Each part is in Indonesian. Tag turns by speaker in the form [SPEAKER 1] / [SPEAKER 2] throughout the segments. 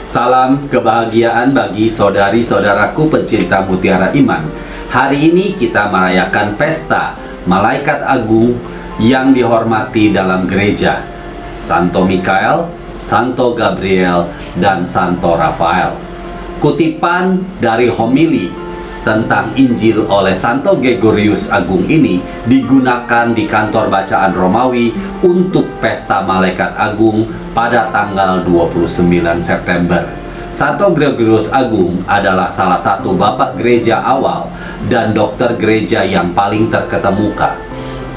[SPEAKER 1] Salam kebahagiaan bagi saudari-saudaraku pencinta mutiara iman. Hari ini kita merayakan pesta Malaikat Agung yang dihormati dalam gereja, Santo Mikael, Santo Gabriel, dan Santo Rafael. Kutipan dari homili tentang Injil oleh Santo Gregorius Agung ini digunakan di kantor bacaan Romawi untuk pesta Malaikat Agung pada tanggal 29 September. Santo Gregorius Agung adalah salah satu bapak gereja awal dan dokter gereja yang paling terkemuka.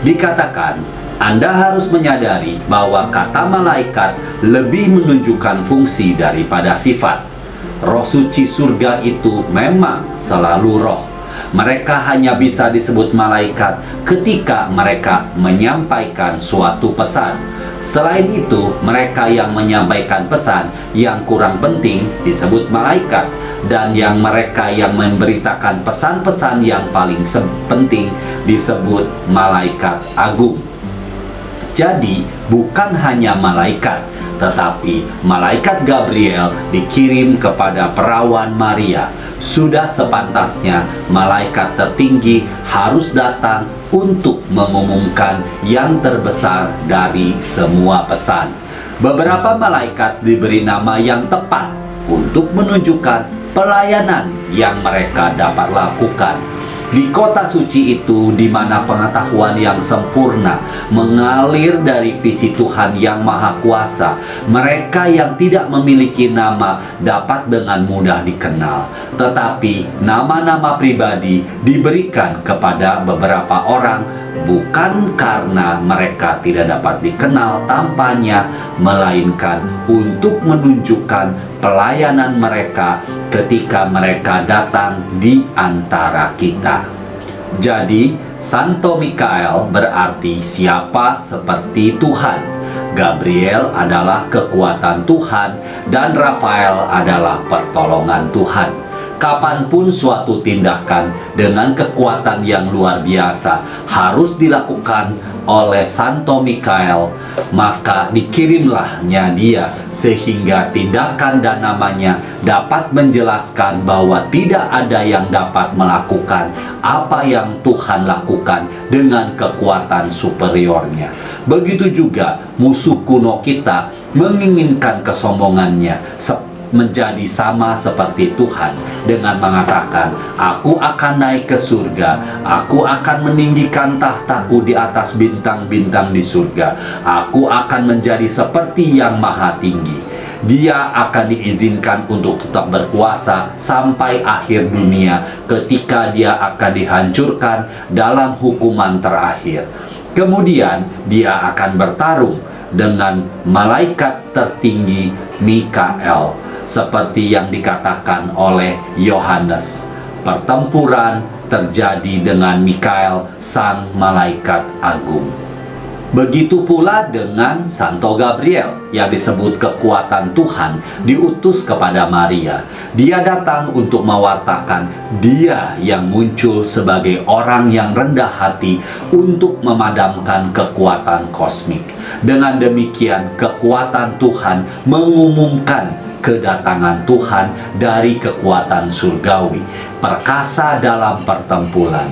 [SPEAKER 1] Dikatakan, Anda harus menyadari bahwa kata malaikat lebih menunjukkan fungsi daripada sifat. Roh suci surga itu memang selalu roh. Mereka hanya bisa disebut malaikat ketika mereka menyampaikan suatu pesan. Selain itu, mereka yang menyampaikan pesan yang kurang penting disebut malaikat, dan mereka yang memberitakan pesan-pesan yang paling penting disebut malaikat agung. Jadi, bukan hanya malaikat, tetapi malaikat Gabriel dikirim kepada perawan Maria. Sudah sepantasnya malaikat tertinggi harus datang untuk mengumumkan yang terbesar dari semua pesan. Beberapa malaikat diberi nama yang tepat untuk menunjukkan pelayanan yang mereka dapat lakukan. Di kota suci itu, di mana pengetahuan yang sempurna mengalir dari visi Tuhan yang Maha Kuasa, mereka yang tidak memiliki nama dapat dengan mudah dikenal. Tetapi nama-nama pribadi diberikan kepada beberapa orang bukan karena mereka tidak dapat dikenal tanpanya, melainkan untuk menunjukkan pelayanan mereka ketika mereka datang di antara kita. Jadi, Santo Mikael berarti siapa seperti Tuhan, Gabriel adalah kekuatan Tuhan, dan Rafael adalah pertolongan Tuhan. Kapanpun suatu tindakan dengan kekuatan yang luar biasa harus dilakukan oleh Santo Mikael, maka dikirimlahnya dia sehingga tindakan dan namanya dapat menjelaskan bahwa tidak ada yang dapat melakukan apa yang Tuhan lakukan dengan kekuatan superiornya. Begitu juga musuh kuno kita menginginkan kesombongannya menjadi sama seperti Tuhan dengan mengatakan, "Aku akan naik ke surga, aku akan meninggikan tahtaku di atas bintang-bintang di surga, aku akan menjadi seperti yang maha tinggi." Dia akan diizinkan untuk tetap berkuasa sampai akhir dunia ketika dia akan dihancurkan dalam hukuman terakhir. Kemudian dia akan bertarung dengan malaikat tertinggi Mikael, seperti yang dikatakan oleh Yohanes. Pertempuran terjadi dengan Mikael, sang malaikat agung. Begitu pula dengan Santo Gabriel yang disebut kekuatan Tuhan diutus kepada Maria. Dia datang untuk mewartakan dia yang muncul sebagai orang yang rendah hati untuk memadamkan kekuatan kosmik. Dengan demikian, kekuatan Tuhan mengumumkan kedatangan Tuhan dari kekuatan surgawi, perkasa dalam pertempuran.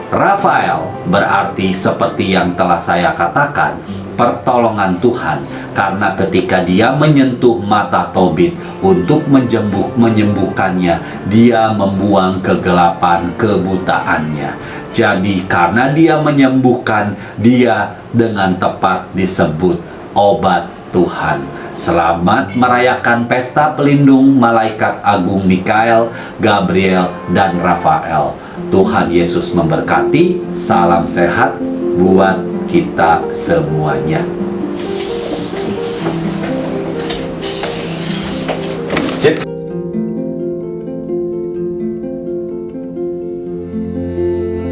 [SPEAKER 1] Rafael berarti seperti yang telah saya katakan, pertolongan Tuhan, karena ketika dia menyentuh mata Tobit untuk menyembuhkannya, dia membuang kegelapan kebutaannya. Jadi karena dia menyembuhkan, dia dengan tepat disebut obat Tuhan. Selamat merayakan pesta pelindung malaikat agung Mikael, Gabriel, dan Rafael. Tuhan Yesus memberkati. Salam sehat buat kita semuanya.